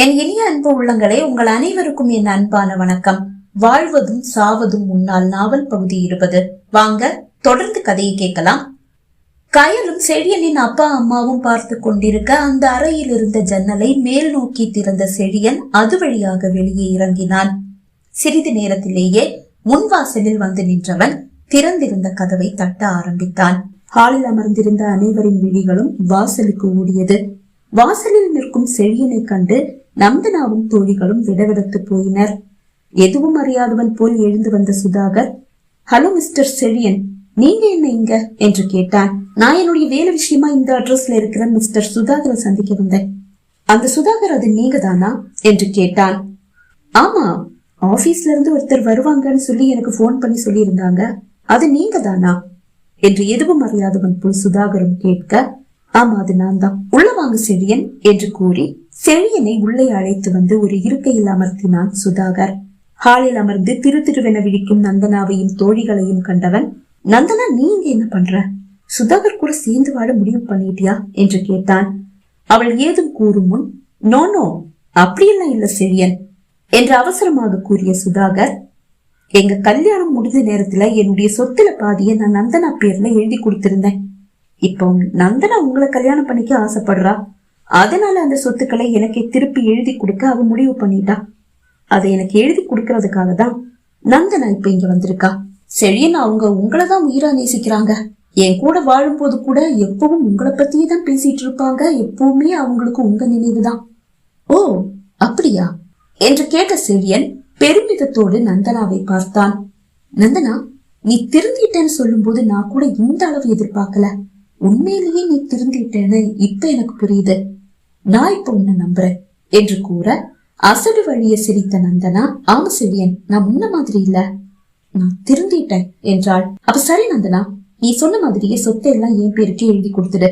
என் இனிய அன்பு உள்ளங்களே, உங்கள் அனைவருக்கும் என் அன்பான வணக்கம். வாழ்வதும் சாவதும் முன்னால் நாவல் பகுதி 20. வாங்க தொடர்ந்து கதையை கேட்கலாம். கயலும் செழியனின் அப்பா அம்மாவும் பார்த்து கொண்டிருக்க அந்த அறையில் இருந்த ஜன்னலை மேல் நோக்கி திறந்த செழியன் அது வழியாக வெளியே இறங்கினான். சிறிது நேரத்திலேயே முன்வாசலில் வந்து நின்றவன் திறந்திருந்த கதவை தட்ட ஆரம்பித்தான். ஹாலில் அமர்ந்திருந்த அனைவரின் விழிகளும் வாசலுக்கு ஓடியது. வாசலில் நிற்கும் செழியனை கண்டு நந்தனாவும் தோழிகளும் விடவிடத்து போயினர். எதுவும் அறியாதவன் போல் எழுந்து வந்த சுதாகர், ஹலோ மிஸ்டர் செழியன், நீங்க என்ன இங்க என்று கேட்டான். நான் என்னுடைய வேலை விஷயமா இந்த அட்ரஸ்ல இருக்கிற மிஸ்டர் சுதாகரை சந்திக்க வந்தேன். அந்த சுதாகர் அது நீங்க தானா என்று கேட்டான். ஆமா, ஆபீஸ்ல இருந்து ஒருத்தர் வருவாங்கன்னு சொல்லி எனக்கு போன் பண்ணி சொல்லி இருந்தாங்க. அது நீங்க தானா என்று எதுவும் அறியாதவன் போல் சுதாகரும் கேட்க, ஆமா அது நான் தான், உள்ள வாங்க செழியன் என்று கூறி செழியனை உள்ளே அழைத்து வந்து ஒரு இருக்கையில் அமர்த்தினான் சுதாகர். ஹாலில் அமர்ந்து திரு திருவென விழிக்கும் நந்தனாவையும் தோழிகளையும் கண்டவன், நந்தனா நீ இங்க என்ன பண்ற? சுதாகர் கூட சேர்ந்து வாழ முடிவு பண்ணிட்டியா என்று கேட்டான். அவள் ஏதும் கூறும் முன், நோ நோ அப்படியெல்லாம் இல்ல செழியன் என்று அவசரமாக கூறிய சுதாகர், எங்க கல்யாணம் முடிஞ்ச நேரத்துல என்னுடைய சொத்துல பாதியை நான் நந்தனா பேர்ல எழுதி கொடுத்திருந்தேன். இப்போ நந்தனா உங்களை கல்யாணம் பண்ணிக்க ஆசைப்படுறா, அதனால அந்த சொத்துக்களை எனக்கு திருப்பி எழுதி கொடுக்க அவ முடிவு பண்ணிட்டா. அதை எனக்கு எழுதி கொடுக்கறதுக்காக தான் நந்தனா இப்ப இங்க வந்திருக்கா. செழியன் அவங்க உங்களதான் உயிரா நேசிக்கிறாங்க. என் கூட வாழும் போது கூட எப்பவும் உங்களை பத்தியே தான் பேசிட்டு இருப்பாங்க. எப்பவுமே அவங்களுக்கு உங்க நினைவுதான். ஓ அப்படியா என்று கேட்ட செழியன் பெருமிதத்தோடு நந்தனாவை பார்த்தான். நந்தனா, நீ திருந்திட்டேன்னு சொல்லும் போது நான் கூட இந்த அளவு எதிர்பார்க்கல. உண்மையிலேயே நீ திருந்திட்டேன்னு இப்ப எனக்கு புரியுது. நான் இப்ப உன்னை நம்புறேன் என்று கூற அசடு வழிய சிரித்த நந்தனா, ஆமா செழியன், நான் முன்ன மாதிரி இல்ல, நான் திருந்திட்டேன் என்றாள். அப்ப சரி நந்தனா, நீ சொன்ன மாதிரியே சொத்தை எல்லாம் என் பேருக்கு எழுதி கொடுத்துடு.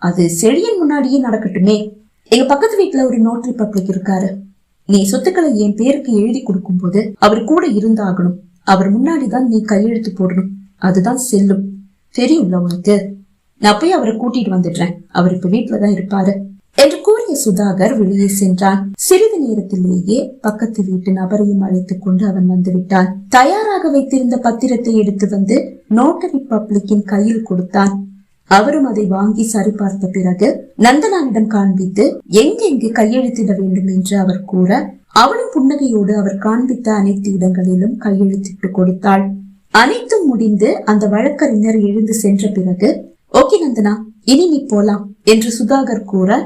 அது செழியன் முன்னாடியே நடக்கட்டுமே. எங்க பக்கத்து வீட்டுல ஒரு நோட்டரி பப்ளிக் இருக்காரு. நீ சொத்துக்களை என் பேருக்கு எழுதி கொடுக்கும் போது அவர் கூட இருந்தாகணும். அவர் முன்னாடிதான் நீ கையெழுத்து போடணும். அதுதான் செல்லும். தெரியும்ல உனக்கு? நான் போய் அவரை கூட்டிட்டு வந்துடுறேன். அவர் இப்ப வீட்டுலதான் இருப்பாரு என்று கூறிய சுதாகர் வெளியே சென்றான். சிறிது நேரத்திலேயே பக்கத்து வீட்டு நபரையும் அழைத்துக் கொண்டு அவன் வந்து விட்டான். தயாராக வைத்திருந்த பத்திரத்தை எடுத்து வந்து நோட்டரி பப்ளிக்கின் கையில் கொடுத்தான். அவரும் அதை வாங்கி சரிபார்த்த பிறகு நந்தனாவிடம் காண்பித்து எங்கெங்கு கையெழுத்திட வேண்டும் என்று அவர் கூற, அவளும் புன்னகையோடு அவர் காண்பித்த அனைத்து இடங்களிலும் கையெழுத்திட்டு கொடுத்தாள். அனைத்தும் முடிந்து அந்த வழக்கறிஞர் எழுந்து சென்ற பிறகு, ஓகே நந்தனா, இனி நீ போலாம் என்று சுதாகர் கூற,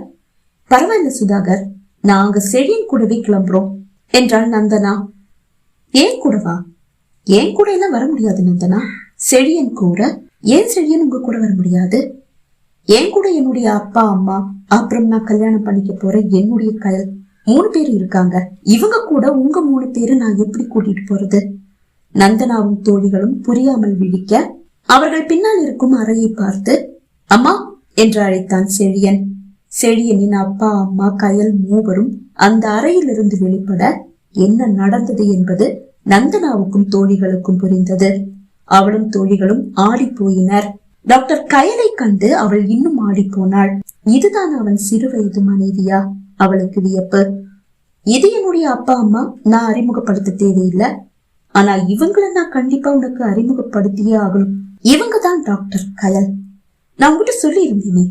பரவாயில்ல சுதாகர், நாங்க செழியன் கூடவே கிளம்புறோம் என்றாள் நந்தனா. ஏன் கூடவா? ஏன் கூட எல்லாம் வர முடியாது நந்தனா. செழியன் கூற, ஏன் செழியன் உங்க கூட வர முடியாது? ஏன் கூட என்னுடைய அப்பா அம்மா, அப்புறம் நான் கல்யாணம் பண்ணிக்க போற என்னுடைய கயல் 3 பேர் இருக்காங்க. இவங்க கூட உங்க 3 பேரு நான் எப்படி கூட்டிட்டு போறது? நந்தனாவும் தோழிகளும் புரியாமல் விழிக்க அவர்கள் பின்னால் இருக்கும் அறையை பார்த்து, அம்மா என்று அழைத்தான் செழியன். செழியனின் அப்பா அம்மா கயல் மூவரும் அந்த அறையில் இருந்து வெளிப்பட என்ன நடந்தது என்பது நந்தனாவுக்கும் தோழிகளுக்கும் புரிந்தது. அவளும் தோழிகளும் ஆடி போயினர். டாக்டர் கயலை கண்டு அவள் இன்னும் ஆடி போனாள். இதுதான் அவன் சிறு வயது மனைவியா? அவளுக்கு வியப்பு. இது என்னுடைய அப்பா அம்மா, நான் அறிமுகப்படுத்த தேவையில்லை. ஆனா இவங்களை நான் கண்டிப்பா உனக்கு அறிமுகப்படுத்தியே ஆகணும். இவங்க தான் டாக்டர் கயல். நான் உங்ககிட்ட சொல்லி இருந்தேனே,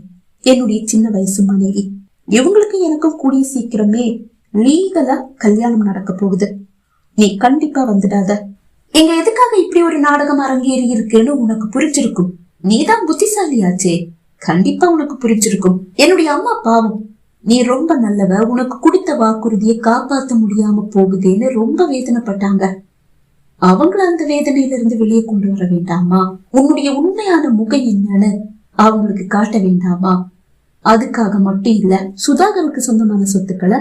என்னுடைய சின்ன வயசு மனைவி. இவங்களுக்கு எனக்கும் கூடிய சீக்கிரமே லீகலா கல்யாணம் நடக்க போகுது. நீ கண்டிப்பா வந்துடாத. எங்க எதுக்காக இப்படி ஒரு நாடகம் அரங்கேறி இருக்குன்னு உனக்கு புரிஞ்சிருக்கும். நீதான் புத்திசாலியாச்சே, கண்டிப்பா உனக்கு புரிஞ்சிருக்கும். என்னுடைய அம்மா பாவம், நீ ரொம்ப நல்லவ, உனக்கு கொடுத்த வாக்குறுதியை காப்பாற்ற முடியாம போகுதேன்னு ரொம்ப வேதனைப்பட்டாங்க. அவங்கள அந்த வேதனையில இருந்து வெளியே கொண்டு வர வேண்டாமா? உன்னுடைய உண்மையான முகம் என்னன்னு அவங்களுக்கு காட்ட வேண்டாமா? அதுக்காக மட்டும் இல்ல, சுதாகருக்கு சொந்தமான சொத்துக்களை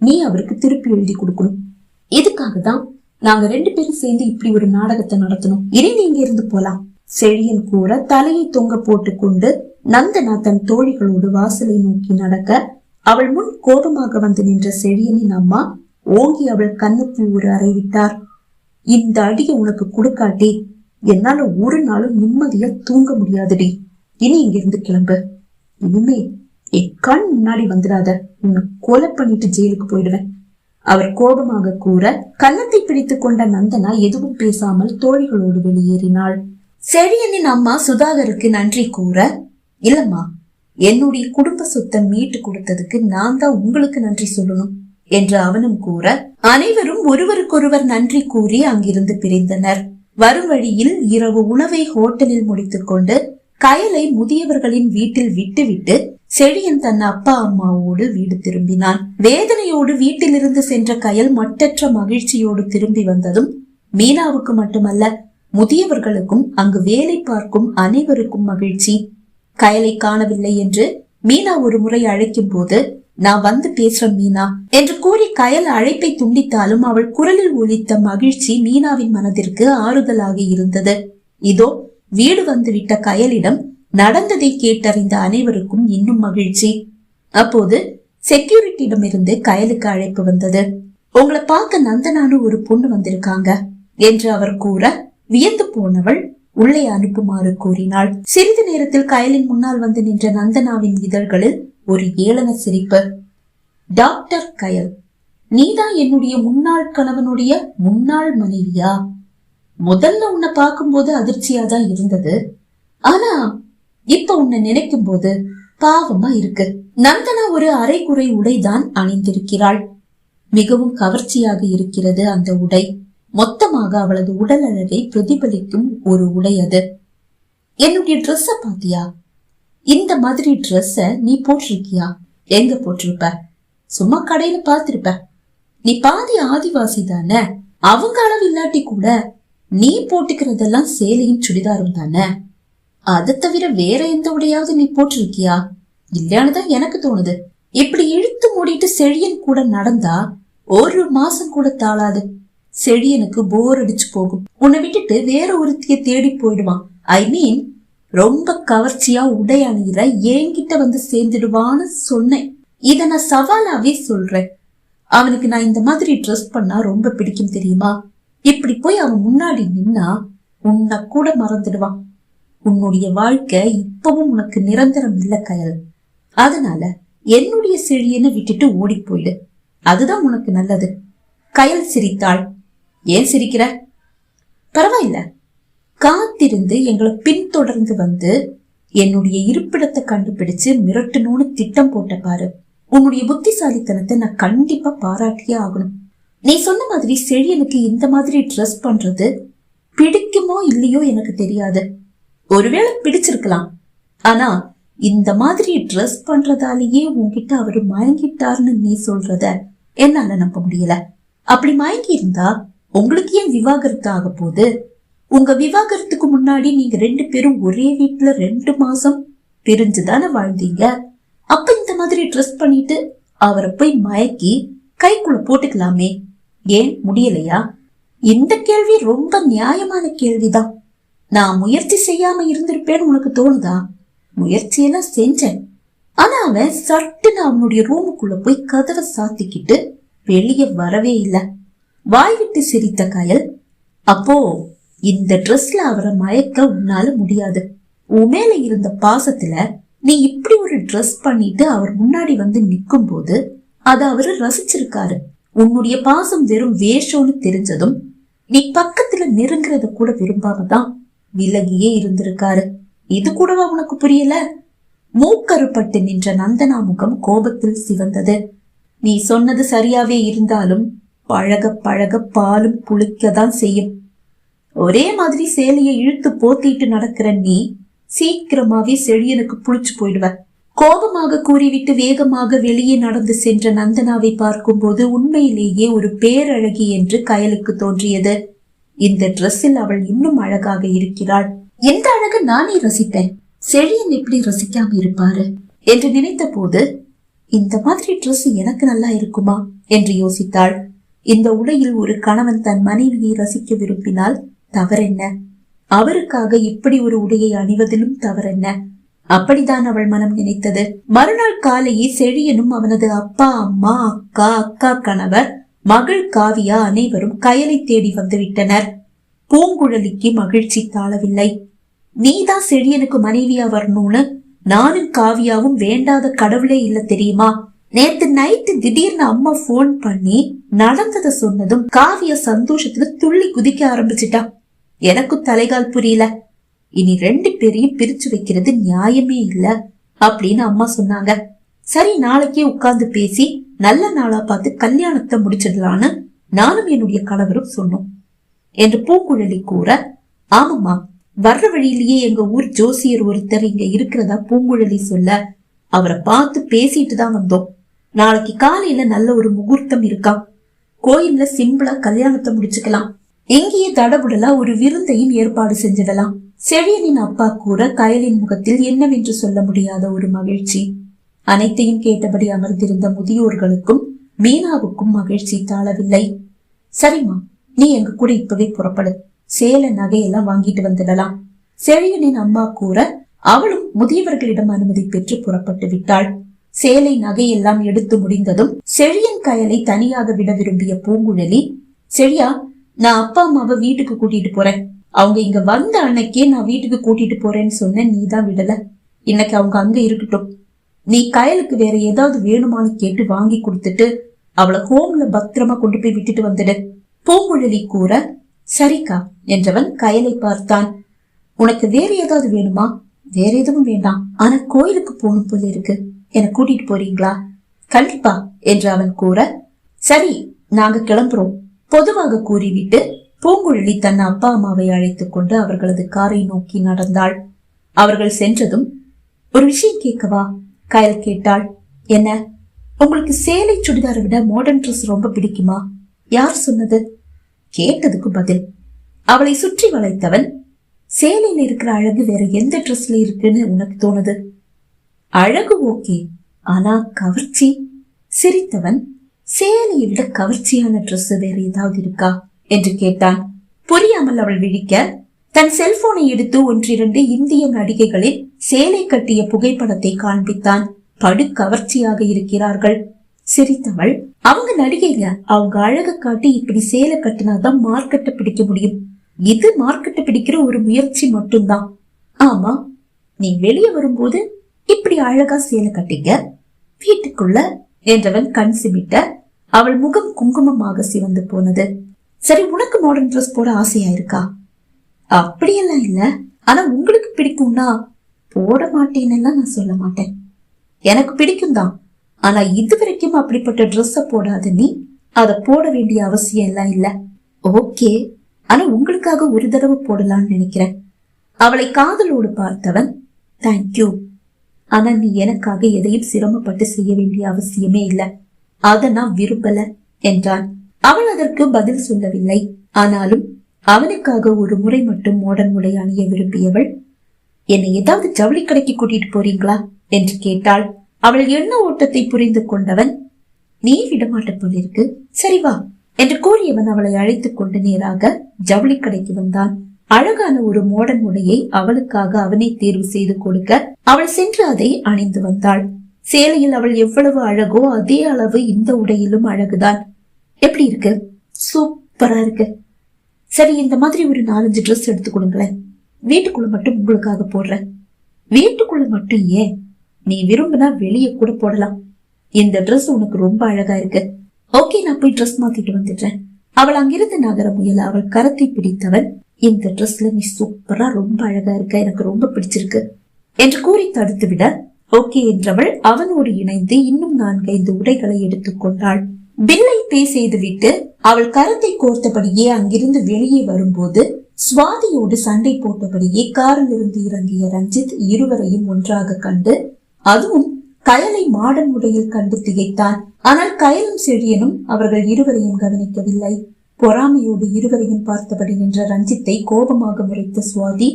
நீ அவருக்கு திருப்பி எழுதி கொடுக்கணும். இதுக்காக தான் நாங்க 2 பேரும் சேர்ந்து இப்படி ஒரு நாடகத்தை நடத்தணும். இனி நீங்க இருந்து போலாம். செழியன் கூற தலையை தொங்க போட்டு கொண்டு நந்தனா தன் தோழிகளோடு வாசலை நோக்கி நடக்க, அவள் முன் கோபமாக வந்து நின்ற செழியனின் அம்மா ஓங்கி அவள் கண்ணுக்குள் ஒரு அறை விட்டார். இந்த அடியை உனக்கு கொடுக்காட்டி என்னால ஒரு நாளும் நிம்மதியா தூங்க முடியாதுடி. இனி இங்கிருந்து கிளம்பு. இனிமே என் கண் முன்னாடி வந்துடாத, உன்னை கொலை பண்ணிட்டு ஜெயிலுக்கு போயிடுவேன். அவர் கோபமாக கூற கன்னத்தை பிடித்துக் கொண்ட நந்தனா எதுவும் பேசாமல் தோழிகளோடு வெளியேறினாள். செழியனின் அம்மா சுதாகருக்கு நன்றி கூற, இல்லம்மா, என்னுடைய குடும்ப சொத்தை மீட்டு கொடுத்ததுக்கு நான் தான் உங்களுக்கு நன்றி சொல்லணும் என்று அவனும் கூற, அனைவரும் ஒருவருக்கொருவர் நன்றி கூறி அங்கிருந்து பிரிந்தனர். வரும் வழியில் இரவு உணவை ஹோட்டலில் முடித்துக் கொண்டு கயலை முதியவர்களின் வீட்டில் விட்டுவிட்டு செழியன் தன் அப்பா அம்மாவோடு வீடு திரும்பினான். வேதனையோடு வீட்டிலிருந்து சென்ற கயல் மட்டற்ற மகிழ்ச்சியோடு திரும்பி வந்ததும் மீனாவுக்கு மட்டுமல்ல, முதியவர்களுக்கும் அங்கு வேலை பார்க்கும் அனைவருக்கும் மகிழ்ச்சி. கயலை காணவில்லை என்று மீனா ஒரு முறை அழைக்கும் போது, நான் வந்து பேசுறேன் மீனா என்று கூறி கயல் அழைப்பை துண்டித்தாலும் அவள் குரலில் ஒலித்த மகிழ்ச்சி மீனாவின் மனதிற்கு ஆறுதலாக இருந்தது. இதோ வீடு வந்துவிட்ட கயலிடம் நடந்ததை கேட்டறிந்த அனைவருக்கும் இன்னும் மகிழ்ச்சி. அப்போது செக்யூரிட்டியிடம் இருந்து கயலுக்கு அழைப்பு வந்தது. உங்களை பார்க்க நந்தனானு ஒரு பொண்ணு வந்திருக்காங்க என்று அவர் கூற வியந்து போனவள் உள்ளே அனுப்புமாறு கூறினாள். சிறிது நேரத்தில் கயலின் முன்னால் வந்து நின்ற நந்தனாவின் இதழ்களில் ஒரு ஏளன சிரிப்பு. டாக்டர் கயல், நீதான் என்னுடைய முன்னாள் கணவனுடைய முன்னாள் மனைவியா? முதல்ல உன்னை பார்க்கும்போது அதிர்ச்சியாதான் இருந்தது, ஆனா இப்ப உன்னை நினைக்கும் போது பாவமா இருக்கு. நந்தனா ஒரு அரைக்குறை உடைதான் அணிந்திருக்கிறாள். மிகவும் கவர்ச்சியாக இருக்கிறது அந்த உடை. மொத்தமாக அவளது உடல் அழகை பிரதிபலிக்கும் ஒரு உடை அது. என்னுடைய ட்ரெஸ்ஸ பாத்தியா? இந்த மாதிரி ட்ரெஸ்ஸ நீ போட்டிருக்கியா? எங்க போட்டிருப்ப? சும்மா கடையில பாத்திருப்ப. நீ பாதி ஆதிவாசி தானே, அவங்க அளவு இல்லாட்டி கூட நீ போட்டுக்கிறதெல்லாம் சேலையும் சுடிதாரும் தானே. அதை தவிர வேற எந்த உடையாவது நீ போட்டிருக்கியா? இல்லையானுதான் எனக்கு தோணுது. இப்படி இழுத்து மூடிட்டு செழியன் கூட நடந்தா ஒரு மாசம் கூட தாளாது. செழியனுக்கு போர் அடிச்சு போகும். உன்னை விட்டுட்டு வேற ஒருத்திய தேடி போயிடுவான். ஐ மீன், ரொம்ப கவர்ச்சியா உடை அணிகிற என்கிட்ட வந்து சேர்ந்துடுவான்னு சொன்னேன். இத நான் சவாலாவே சொல்றேன். அவனுக்கு நான் இந்த மாதிரி ட்ரெஸ் பண்ணா ரொம்ப பிடிக்கும் தெரியுமா? இப்படி போய் அவன் முன்னாடி நின்னா உன்னை கூட மறந்துடுவான். உன்னுடைய வாழ்க்கை இப்பவும் உனக்கு நிரந்தரம் இல்ல கயல். அதனால என்னுடைய செழியனை விட்டுட்டு ஓடி போயிடு. அதுதான் உனக்கு நல்லது. கயல் சிரித்தாள். ஏன் சிரிக்கிற? பரவாயில்ல, காத்திருந்து எங்களை பின்தொடர்ந்து வந்து என்னுடைய இருப்பிடத்தை கண்டுபிடிச்சு மிரட்டணும்னு திட்டம் போட்ட பாரு. உன்னுடைய புத்திசாலித்தனத்தை நான் கண்டிப்பா பாராட்டியே ஆகணும். நீ சொன்ன மாதிரி செழியனுக்கு இந்த மாதிரி ட்ரெஸ் பண்றது பிடிக்குமோ இல்லையோ எனக்கு தெரியாது. ஒருவேளை பிடிச்சிருக்கலாம், ஆனா இந்த மாதிரி ட்ரெஸ் பண்றதாலேயே உன்கிட்ட அவரு மயங்கிட்டாருன்னு நீ சொல்றத என்னால நம்ப முடியல. அப்படி மயங்கி இருந்தா உங்களுக்கு ஏன் விவாகரத்து ஆக போகுது? உங்க விவாகரத்துக்கு முன்னாடி நீங்க 2 பேரும் ஒரே வீட்டுல 2 மாசம் பிரிஞ்சுதானே வாழ்ந்தீங்க. அப்ப இந்த மாதிரி ட்ரெஸ் பண்ணிட்டு அவரை போய் மயக்கி கைக்குள்ள போட்டுக்கலாமே, ஏன் முடியலையா? இந்த கேள்வி ரொம்ப நியாயமான கேள்விதான். நான் முயற்சி செய்யாம இருந்திருப்பேன்னு உனக்கு தோணுதா? முயற்சியெல்லாம் செஞ்சேன். ஆனா அவன் சட்டுன்னு அவனுடைய ரூமுக்குள்ள போய் கதவை சாத்திக்கிட்டு வெளியே வரவே இல்லை. வாய் விட்டு சிரித்த கயல், அப்போ இந்த ட்ரெஸ்ல அவரை மயக்க உன்னால முடியாது. உன் மேல இருந்த பாசத்துல நீ இப்படி ஒரு ட்ரெஸ் பண்ணிட்டு அவர் முன்னாடி வந்து நிக்கும் போது அத அவரு ரசிச்சிருக்காரு. உன்னுடைய பாசம் வெறும் வேஷம்னு தெரிஞ்சதும் நீ பக்கத்துல நெருங்குறத கூட விரும்பாமதான் விலகியே இருந்திருக்காரு. இது கூடவா உனக்கு புரியல? மூக்கருப்பட்டு நின்ற நந்தனா முகம் கோபத்தில் சிவந்தது. நீ சொன்னது சரியாவே இருந்தாலும் பழக பழக பாலும் புளிக்கதான் செய்யும். ஒரே மாதிரி சேலையை இழுத்து போத்திட்டு நடக்கிற நீ சீக்கிரமாவே செழியனுக்கு புளிச்சு போயிடுவ. கோபமாக கூறிவிட்டு வேகமாக வெளியே நடந்து சென்ற நந்தனாவை பார்க்கும் போது உண்மையிலேயே ஒரு பேரழகி என்று கயலுக்கு தோன்றியது. இந்த டிரெஸ்ஸில் அவள் இன்னும் அழகாக இருக்கிறாள். எந்த அழகு நானே ரசிப்பேன், செழியன் எப்படி ரசிக்காம இருப்பாரு என்று நினைத்த போது இந்த மாதிரி டிரெஸ் எனக்கு நல்லா இருக்குமா என்று யோசித்தாள். இந்த உடையில் ஒரு கணவன் தன் மனைவியை ரசிக்க விரும்பினால் தவறென்ன? அவருக்காக இப்படி ஒரு உடையை அணிவதிலும் தவறென்ன? அப்படித்தான் அவள் மனம் நினைத்தது. மறுநாள் காலையே செழியனும் அவனது அப்பா, அம்மா, அக்கா, அக்கா கணவர், மகள் காவியா அனைவரும் கயலை தேடி வந்துவிட்டனர். பூங்குழலிக்கு மகிழ்ச்சி தாழவில்லை. நீதான் செழியனுக்கு மனைவியா வரணும்னு நானும் காவியாவும் வேண்டாத கடவுளே இல்ல தெரியுமா? நேத்து நைட்டு திடீர்னு அம்மா போன் பண்ணி நடந்ததை சொன்னதும் காவியா சந்தோஷத்துல துள்ளி குதிக்க ஆரம்பிச்சிட்டா. எனக்கும் தலைகால் புரியல. இனி 2 பேரையும் பிரிச்சு வைக்கிறது நியாயமே இல்ல அப்படின்னு அம்மா சொன்னாங்க. சரி, நாளைக்கே உட்கார்ந்து பேசி நல்ல நாளா பார்த்து கல்யாணத்தை முடிச்சிடலான்னு நானும் என்னுடைய கணவரும் சொன்னோம் என்று பூங்குழலி கூற, ஆமாம்மா, வர்ற வழியிலேயே எங்க ஊர் ஜோசியர் ஒருத்தர் இங்க இருக்கிறதா பூங்குழலி சொல்ல, அவரை பார்த்து பேசிட்டு தான் வந்தோம். நாளைக்கு காலையில நல்ல ஒரு முகூர்த்தம் இருக்காம். கோயில்ல சிம்பிளா கல்யாணத்தை முடிச்சுக்கலாம். எங்கேயே தடபுடலா ஒரு விருந்தையும் ஏற்பாடு செஞ்சிடலாம். செழியனின் அப்பா கூற கயலின் முகத்தில் என்னவென்று சொல்ல முடியாத ஒரு மகிழ்ச்சி. அனைத்தையும் கேட்டபடி அமர்ந்திருந்த முதியோர்களுக்கும் மீனாவுக்கும் மகிழ்ச்சி தாழவில்லை. சரிம்மா, நீ எங்க கூட இப்பவே புறப்படு. சேல நகையெல்லாம் வாங்கிட்டு வந்துடலாம். செழியனின் அம்மா கூற அவளும் முதியவர்களிடம் அனுமதி பெற்று புறப்பட்டு விட்டாள். சேலை நகையெல்லாம் எடுத்து முடிந்ததும் செழியன் கயலை தனியாக விட விரும்பிய பூங்குழலி, செழியா, நான் அப்பா அம்மாவை வீட்டுக்கு கூட்டிட்டு போறேன். அவங்க இங்க வந்த அன்னைக்கே நான் வீட்டுக்கு கூட்டிட்டு போறேன்னு சொன்னேன், நீதான் விடல. இன்னைக்கு அவங்க அங்க இருக்கட்டும். நீ கயலுக்கு வேற ஏதாவது வேணுமான்னு கேட்டு வாங்கி கொடுத்துட்டு அவளை ஹோம்ல பத்திரமா கொண்டு போய் விட்டுட்டு வந்துடு. பூங்குழலி கூற, சரிக்கா என்றவன் கயலை பார்த்தான். உனக்கு வேற ஏதாவது வேணுமா? வேற எதுவும் வேண்டாம், ஆனா கோயிலுக்கு போகணும் போல இருக்கு. என்னை கூட்டிட்டு போறீங்களா? கண்டிப்பா என்று அவன் கூற, சரி, நாங்க கிளம்புறோம் பொதுவாக கூறிவிட்டு பூங்குழலி தன் அப்பா அம்மாவை அழைத்துக் கொண்டு அவர்களது காரை நோக்கி நடந்தாள். அவர்கள் சென்றதும், ஒரு விஷயம் கேட்கவா? கயல் கேட்டாள். என்ன? உங்களுக்கு சேலை சுடிதாரை விட மாடர்ன் ட்ரெஸ் ரொம்ப பிடிக்குமா? யார் சொன்னது? கேட்டதுக்கு பதில். அவளை சுற்றி வளைத்தவன், சேலையில இருக்கிற அழகு வேற எந்த ட்ரெஸ்ல இருக்குன்னு உனக்கு தோணுது? அழகு ஓகே, ஆனா கவர்ச்சி? சிரித்தவன், சேலையை விட கவர்ச்சியான ட்ரெஸ் வேற ஏதாவது இருக்கா என்று கேட்டான். புரியாமல் அவள் விழிக்க தன் செல்போனை எடுத்து 1-2 இந்திய நடிகைகளில் சேலை கட்டிய புகைப்படத்தை காண்பித்தான். படு கவர்ச்சியாக இருக்கிறார்கள். சிரித்தவள், அவங்க நடிகைங்க, அவங்க அழக காட்டி இப்படி சேலை கட்டினாதான் மார்க்கெட்டை பிடிக்க முடியும். இது மார்க்கெட்டை பிடிக்கிற ஒரு முயற்சி மட்டும்தான். ஆமா, நீ வெளியே வரும்போது இப்படி அழகா சேலை கட்டிங்க, வீட்டுக்குள்ள என்றவன் கண் சிமிட்ட அவள் முகம் குங்குமமாக சிவந்து போனது. சரி, உனக்கு மாடர்ன் ட்ரெஸ் போட ஆசையா இருக்கா? அப்படியெல்லாம் இல்ல, ஆனா உங்களுக்கு பிடிக்கும்னா போட மாட்டேன்னு நான் சொல்ல மாட்டேன். எனக்கு பிடிக்கும் தான், ஆனா இதுவரைக்கும் அப்படிப்பட்ட ட்ரெஸ்ஸ போடாத நீ அத போட வேண்டிய அவசியம் எல்லாம் இல்ல. ஓகே, ஆனா உங்களுக்காக ஒரு தடவை போடலான்னு நினைக்கிறேன். அவளை காதலோடு பார்த்தவன், தேங்க்யூ, ஆனா நீ எனக்காக எதையும் சிரமப்பட்டு செய்ய வேண்டிய அவசியமே இல்ல, அத நான் விரும்பல என்றான். அவள் அதற்கு பதில் சொல்லவில்லை. ஆனாலும் அவனுக்காக ஒரு முறை மட்டும் மாடர்ன் உடை அணிய விரும்பியவள், என்னை ஏதாவது ஜவுளி கடைக்கு கூட்டிட்டு போறீங்களா என்று கேட்டாள். அவள் எண்ண ஓட்டத்தை புரிந்து கொண்டவன், நீ விடமாட்ட போல இருக்கு, சரி வா என்று கூறியவன் அவளை அழைத்துக் கொண்டு நேராக ஜவுளி கடைக்கு வந்தான். அழகான ஒரு மாடர்ன் உடையை அவளுக்காக அவனை தேர்வு செய்து கொடுக்க அவள் சென்று அதை அணிந்து வந்தாள். சேலையில் அவள் எவ்வளவு அழகோ அதே அளவு இந்த உடையிலும் அழகுதான். எப்படி இருக்கு? சூப்பரா இருக்கு. சரி, இந்த மாதிரி ஒரு 4-5 ட்ரெஸ் எடுத்து கொடுங்களேன். வீட்டுக்குள்ள மட்டும் உங்களுக்காக போடுறேன். வீட்டுக்குள்ள மட்டும் ஏன், நீ விரும்பினா வெளியே கூட போடலாம். இந்த ட்ரெஸ் உனக்கு ரொம்ப அழகா இருக்கு. ஓகே, நான் போய் ட்ரெஸ் மாத்திட்டு வந்துடுறேன். அவள் அங்கிருந்து நகர முயல அவள் கரத்தை பிடித்தவன், இந்த ட்ரெஸ்ல நீ சூப்பரா ரொம்ப அழகா இருக்க, எனக்கு ரொம்ப பிடிச்சிருக்கு என்று கூறி தடுத்து விட, ஓகே என்றவள் அவனோடு இணைந்து இன்னும் 4-5 உடைகளை எடுத்துக் கொண்டாள். பில்லை பே செய்துவிட்டு அவள் கரத்தை கோர்த்தபடியே அங்கிருந்து வெளியே வரும்போது சுவாதியோடு சண்டை போட்டபடியே காரில் இருந்து இறங்கிய ரஞ்சித் இருவரையும் ஒன்றாக கண்டு, அதுவும் கயலை மாடர்ன் உடையில் கண்டு திகைத்தான். ஆனால் கயலும் செழியனும் அவர்கள் இருவரையும் கவனிக்கவில்லை. பொறாமையோடு இருவரையும் பார்த்தபடி நின்ற ரஞ்சித்தை கோபமாக முறைத்த சுவாதி,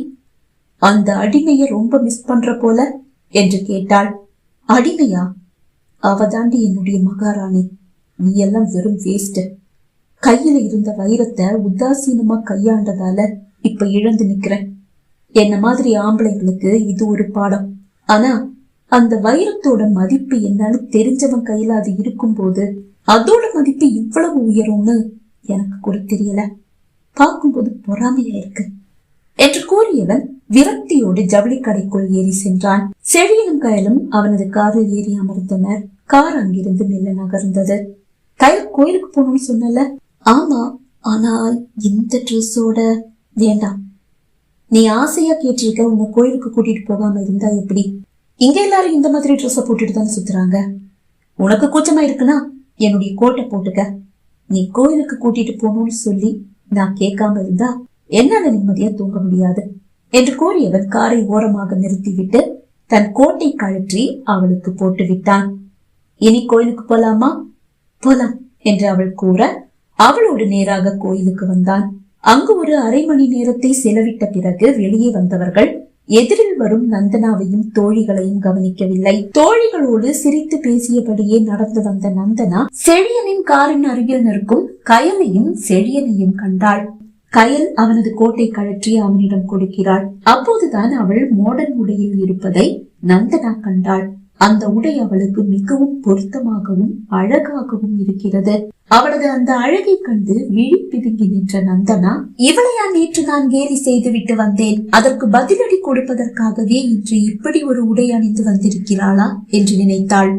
அந்த அடிமைய ரொம்ப மிஸ் பண்ற போல என்று கேட்டாள். அடிமையா? அவதாண்டி என்னுடைய மகாராணி, நீ எல்லாம் வெறும் வேஸ்ட். கையில இருந்த வைரத்தை உதாசீனமா கையாண்டதால இப்ப இழந்து நிக்கிறேன். என்ன மாதிரி ஆம்பளைங்களுக்கு இது ஒரு பாடம். ஆனா அந்த வைரத்தோட மதிப்பு என்னன்னு தெரிஞ்சவன் கையில அது இருக்கும் போது அதோட மதிப்பு இவ்வளவு உயரும்னு எனக்கு கூட தெரியல. பார்க்கும்போது பொறாமையா இருக்கு என்று கூறியவன் விரக்தியோடு ஜவுளி கடைக்குள் ஏறி சென்றான். செழியனும் கயலும் அவனது காரில் ஏறி அமர்ந்தனர். கார் அங்கிருந்து மெல்ல நகர்ந்தது. கயல் கோயிலுக்கு போகணும்னு சொன்னல? ஆமா, ஆனால் இந்த ட்ரெஸ்ஸோட வேண்டாம். நீ ஆசையா கேட்டிருக்க, உன்னை கோயிலுக்கு கூட்டிட்டு போகாம இருந்தா எப்படி? இங்க எல்லாரும் இந்த மாதிரி ட்ரெஸ்ஸ போட்டுட்டு தானே சுத்துறாங்க. உனக்கு கூச்சமா இருக்குன்னா என்னுடைய கோட்டை போட்டுக்க. நீ கோயிலுக்கு கூட்டிட்டு போகணும்னு சொல்லி நான் கேட்காம இருந்தா என்னால நிம்மதியா தூங்க முடியாது என்று கூறியவன் காரை ஓரமாக நிறுத்திவிட்டு தன் கோட்டை கழற்றி அவளுக்கு போட்டு விட்டான். இனி கோயிலுக்கு போலாமா? போலாம் என்று அவள் கூற அவளோடு நேராக கோயிலுக்கு வந்தான். அங்கு ஒரு அரை மணி நேரத்தை செலவிட்ட பிறகு வெளியே வந்தவர்கள் எதிரில் வரும் நந்தனாவையும் தோழிகளையும் கவனிக்கவில்லை. தோழிகளோடு சிரித்து பேசியபடியே நடந்து வந்த நந்தனா செழியனின் காரின் அருகில் நிற்கும் கயலையும் செழியனையும் கண்டாள். கயல் அவனது கோட்டை கழற்றி அவனிடம் கொடுக்கிறாள். அப்போதுதான் அவள் மாடர்ன் உடையில் இருப்பதை நந்தனா கண்டாள். அந்த உடை அவளுக்கு மிகவும் பொருத்தமாகவும் அழகாகவும் இருக்கிறது. அவளது அந்த அழகை கண்டு விழி பிதுங்கி நின்ற நந்தனா, இவளையா நேற்று நான் கேலி செய்து விட்டு வந்தேன், அதற்கு பதிலடி கொடுப்பதற்காகவே இன்று இப்படி ஒரு உடை அணிந்து வந்திருக்கிறாளா என்று நினைத்தாள்.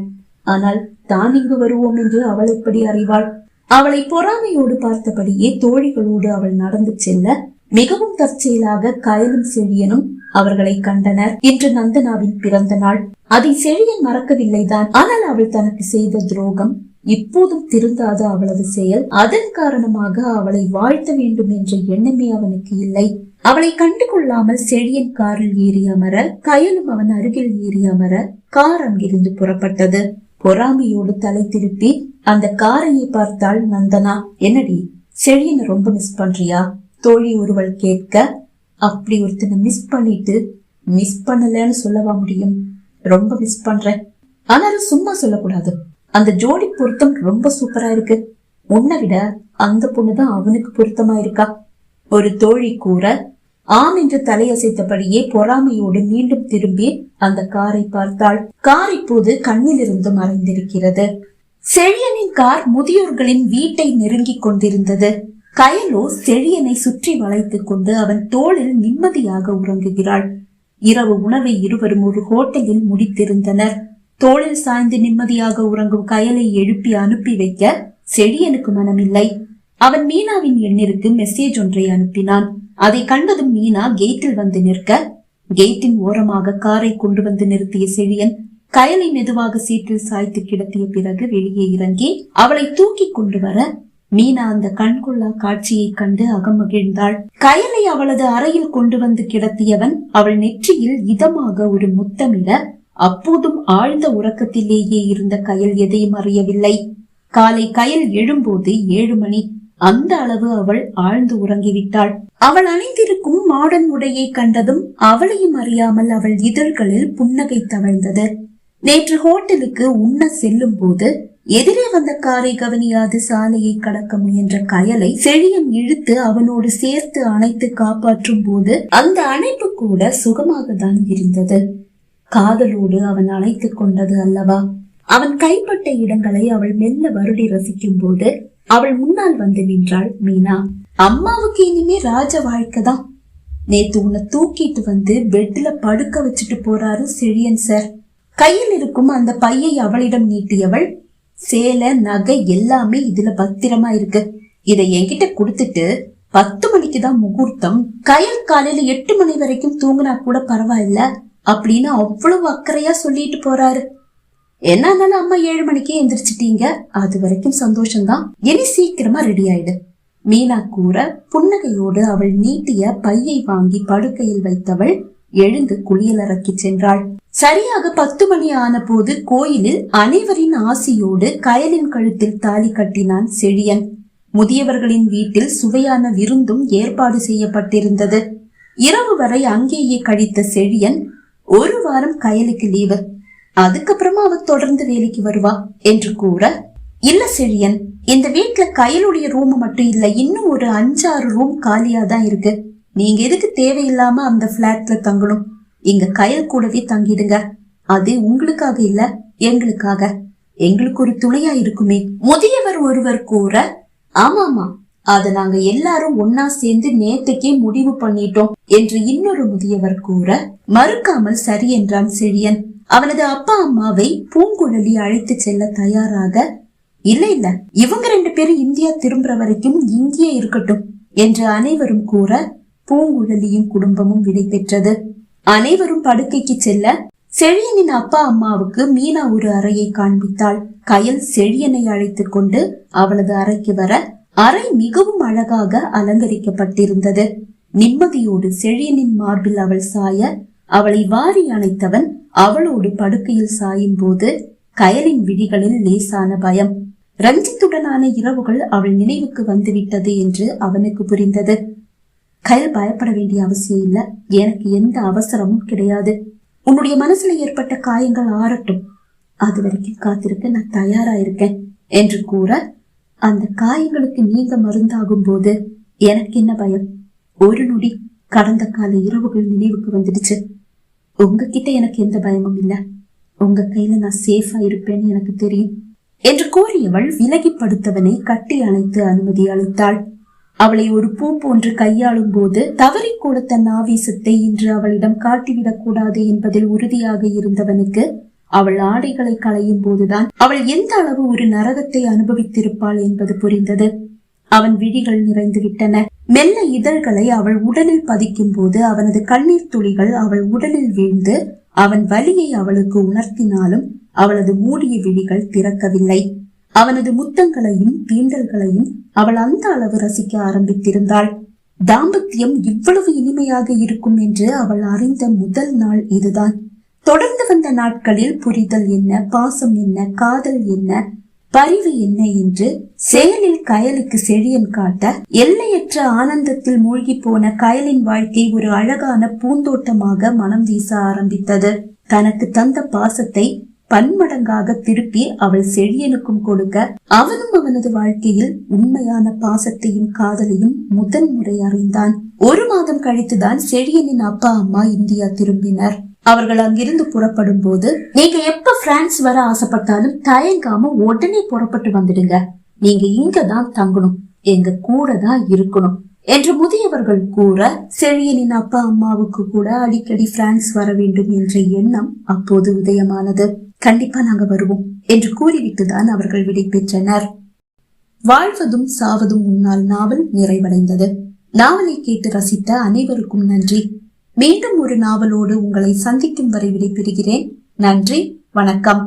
ஆனால் தான் இங்கு வருவோம் என்று அவள் எப்படி அறிவாள்? அவளை பொறாமையோடு பார்த்தபடியே தோழிகளோடு அவள் நடந்து செல்ல மிகவும் தற்செயலாக கயலும் செழியனும் அவர்களை கண்டனர். இன்று நந்தனாவின் பிறந்த நாள். அதை செழியன் மறக்கவில்லைதான். ஆனால் அவள் தனக்கு செய்த துரோகம் இப்போதும் திருந்தாத அவளது செயல். அதன் காரணமாக அவளை வாழ்த்த வேண்டும் என்ற எண்ணமே அவனுக்கு இல்லை. அவளை கண்டு கொள்ளாமல் செழியன் காரில் ஏறி அமர, கயலும் அவன் அருகில் ஏறி அமர கார் அங்கிருந்து புறப்பட்டது. பொறாமையோடு தலை திருப்பி அந்த காரையை பார்த்தாள் நந்தனா. என்னடி, செழியனை ரொம்ப மிஸ் பண்றியா? தோழி ஒருவள் கேட்க, அப்படி ஒருத்தனை மிஸ் பண்ணிட்டு மிஸ் பண்ணலன்னு சொல்லவா முடியும்? ரொம்ப மிஸ் பண்றேன். ஆனாலும் சும்மா சொல்லக்கூடாது. அந்த ஜோடி பொருத்தம் ரொம்ப சூப்பரா இருக்கு. உன்னை விட அந்த பொண்ணுதான் அவனுக்கு பொருத்தமா இருக்கா ஒரு தோழி கூற, ஆம் என்று தலையசைத்தபடியே பொறாமையோடு மீண்டும் திரும்பி அந்த காரை பார்த்தாள். கார் இப்போது கண்ணிலிருந்து மறைந்திருக்கிறது. செழியனின் கார் முதியோர்களின் வீட்டை நெருங்கிக் கொண்டிருந்தது. கயலோ செழியனை சுற்றி வளைத்துக் கொண்டு அவன் தோளில் நிம்மதியாக உறங்குகிறாள். இரவு உணவை இருவரும் ஒரு ஹோட்டலில் முடித்திருந்தனர். தோளில் சாய்ந்து நிம்மதியாக உறங்கும் கயலை எழுப்பி அனுப்பி வைக்க செழியனுக்கு மனமில்லை. அவன் மீனாவின் எண்ணிற்கு மெசேஜ் ஒன்றை அனுப்பினான். அதை கண்டதும் மீனா கேட்டில் வந்து நிற்க, கேட்டின் ஓரமாக காரை கொண்டு வந்து நிறுத்திய செழியன் கயலை மெதுவாக சீட்டில் சாய்த்து கிடத்திய பிறகு வெளியே இறங்கி அவளை தூக்கி கொண்டு வர, மீனா அந்த கண்கொள்ளா காட்சியை கண்டு அகமகிழ்ந்தாள். கயலை அவளது அறையில் கொண்டு வந்து கிடத்தியவன் அவள் நெற்றியில் இதமாக ஒரு முத்தமிட, அப்போதும் ஆழ்ந்த உறக்கத்திலேயே இருந்த கயல் எதையும் அறியவில்லை. காலை கயல் எழும்போது 7 மணி. அந்த அளவு அவள் ஆழ்ந்து உறங்கிவிட்டாள். அவள் அணிந்திருக்கும் மாடர்ன் உடையை கண்டதும் அவளையும் அறியாமல் அவள் இதழ்களில் புன்னகை தவழ்ந்தது. நேற்று ஹோட்டலுக்கு உண்ண செல்லும் போது எதிரே வந்த காரை கவனியாது சாலையை கடக்க முயன்ற கயலை செழியன் இழுத்து அவனோடு சேர்த்து அணைத்து காப்பாற்றும் போது அந்த அணைப்பு கூட சுகமாக தான் இருந்தது. காதலோடு அவன் அணைத்துக் கொண்டது அல்லவா? அவன் கைப்பட்ட இடங்களை அவள் மெல்ல வருடி ரசிக்கும் போது அவள் முன்னால் வந்து நின்றாள் மீனா. அம்மாவுக்கு இனிமே ராஜ வாழ்க்கைதான். நேத்து உன்னை தூக்கிட்டு வந்து பெட்ல படுக்க வச்சுட்டு போறாரு செழியன் சார். கையில் இருக்கும் அந்த பையை அவளிடம் நீட்டியவள், சேலை நகை எல்லாமே இதுல பத்திரமா இருக்கு, இதை என்கிட்ட குடுத்துட்டு 10 மணிக்குதான் முகூர்த்தம், கயல் காலையில 8 மணி வரைக்கும் தூங்கினா கூட பரவாயில்ல அப்படின்னு அவ்வளவு அக்கறையா சொல்லிட்டு போறாரு. என்னாலும் அம்மா 7 மணிக்கே எந்திரிச்சிட்டீங்க, அது வரைக்கும் சந்தோஷம்தான், இனி சீக்கிரமா ரெடி ஆயிடு மீனா கூற, புன்னகையோடு அவள் நீட்டிய பையை வாங்கி படுக்கையில் வைத்தவள் எழுந்து குளியலறைக்கு சென்றாள். சரியாக 10 மணி ஆன போது கோயிலில் அனைவரின் ஆசியோடு கயலின் கழுத்தில் தாலி கட்டினான் செழியன். முதியவர்களின் வீட்டில் சுவையான விருந்தும் ஏற்பாடு செய்யப்பட்டிருந்தது. இரவு வரை அங்கேயே கழித்த செழியன், 1 வாரம் கயலுக்கு லீவு, அதுக்கப்புறமா அவ தொடர்ந்து வேலைக்கு வருவா என்று கூற, இல்ல செழியன், இந்த வீட்டுல கயலுடைய ரூம் மட்டும் இல்ல, இன்னும் ஒரு 5-6 ரூம் காலியா தான் இருக்கு. நீங்க எதுக்கு தேவையில்லாம அந்த பிளாட்ல தங்கணும், இங்க கயல் கூடவே தங்கிடுங்க, அது உங்களுக்காக இல்ல எங்களுக்காக, எங்களுக்கு ஒரு துணையா இருக்குமே முதியவர் ஒருவர் கூற, ஆமாமா, அத நாங்க எல்லாரும் ஒன்னா சேர்ந்து நேத்துக்கே முடிவு பண்ணிட்டோம், என்று இன்னொரு முதியவர் கூற மறுக்காமல் சரி என்றான் செழியன். அவனது அப்பா அம்மாவை பூங்குழலி அழைத்து செல்ல தயாராக, இல்ல இல்ல, இவங்க 2 பேரும் இந்தியா திரும்புற வரைக்கும் இங்கேயே இருக்கட்டும் என்று அனைவரும் கூற பூங்குழலியும் குடும்பமும் விடை பெற்றது. அனைவரும் படுக்கைக்கு செல்ல செழியனின் அப்பா அம்மாவுக்கு மீனா ஒரு அறையை காண்பித்தாள். கயல் செழியனை அழைத்துக் கொண்டு அவளது அறைக்கு வர அறை மிகவும் அழகாக அலங்கரிக்கப்பட்டிருந்தது. நிம்மதியோடு செழியனின் மார்பில் அவள் சாய அவளை வாரி அணைத்தவன் அவளோடு படுக்கையில் சாயும் போது கயலின் விழிகளில் லேசான பயம். ரஞ்சித்துடனான இரவுகள் அவள் நினைவுக்கு வந்துவிட்டது என்று அவனுக்கு புரிந்தது. கயல், பயப்பட வேண்டிய அவசியம் இல்ல, எனக்கு எந்த அவசரமும் கிடையாது. உன்னுடைய மனசுல ஏற்பட்ட காயங்கள் ஆறட்டும், அது வரைக்கும் காத்திருக்க நான் தயாரா இருக்கேன் என்று கூற, அந்த காயங்களுக்கு நீங்க மருந்தாகும் போது எனக்கு என்ன பயம்? ஒரு நொடி கடந்த கால இரவுகள் நினைவுக்கு வந்துடுச்சு. உங்ககிட்ட எனக்கு எந்த பயமும் இல்ல, உங்க கையில நான் சேஃபா இருப்பேன்னு எனக்கு தெரியும் என்று கூறியவள் விலகி படுத்தவனை கட்டி அணைத்து அனுமதி அளித்தாள். அவளை ஒரு பூ போன்று கையாளும் போது தவறி கொடுத்த ஆவேசத்தை இன்று அவளிடம் காட்டிவிடக் கூடாது என்பதில் உறுதியாக இருந்தவனுக்கு அவள் ஆடைகளை களையும் போதுதான் அவள் எந்த அளவு ஒரு நரகத்தை அனுபவித்திருப்பாள் என்பது புரிந்தது. அவன் விழிகள் நிறைந்து விட்டன. மெல்ல இதழ்களை அவள் உடலில் பதிக்கும் போது அவனது கண்ணீர் துளிகள் அவள் உடலில் வீழ்ந்து அவன் வலியை அவளுக்கு உணர்த்தினாலும் அவளது மூடிய விழிகள் திறக்கவில்லை. அவனது முத்தங்களையும் தீண்டல்களையும் அவள் அந்த அளவு ரசிக்க ஆரம்பித்திருந்தாள். தாம்பத்தியம் இவ்வளவு இனிமையாக இருக்கும் என்று அவள் அறிந்த முதல் நாள் இதுதான். தொடர்ந்து வந்த நாட்களில் புரிதல் என்ன, பாசம் என்ன, காதல் என்ன, பரிவு என்ன என்று செயலில் கயலுக்கு செழியன் காட்ட எல்லையற்ற ஆனந்தத்தில் மூழ்கி போன கயலின் வாழ்க்கை ஒரு அழகான பூந்தோட்டமாக மனம் வீச ஆரம்பித்தது. தனக்கு தந்த பாசத்தை பன்மடங்காக திருப்பி அவள் செழியனுக்கும் கொடுக்க அவனும் அவனது வாழ்க்கையில் உண்மையான பாசத்தையும் காதலையும் முதன் முறை அறிந்தான். 1 மாதம் கழித்துதான் செழியனின் அப்பா அம்மா இந்தியா திரும்பினர். அவர்கள் அங்கிருந்து புறப்படும் போது, நீங்க எப்ப பிரான்ஸ் வர ஆசைப்பட்டாலும் தயங்காம உடனே புறப்பட்டு வந்துடுங்க, நீங்க இங்கதான் தங்கணும், எங்க கூட தான் இருக்கணும் என்று முதியவர்கள் கூற செழியனின் அப்பா அம்மாவுக்கு கூட அடிக்கடி பிரான்ஸ் வர வேண்டும் என்ற எண்ணம் அப்போது உதயமானது. கண்டிப்பா நாங்க வருவோம் என்று கூறிவிட்டுதான் அவர்கள் விடை பெற்றனர். வாழ்வதும் சாவதும் உன்னால் நாவல் நிறைவடைந்தது. நாவலை கேட்டு ரசித்த அனைவருக்கும் நன்றி. மீண்டும் ஒரு நாவலோடு உங்களை சந்திக்கும் வரை விடைபெறுகிறேன். நன்றி, வணக்கம்.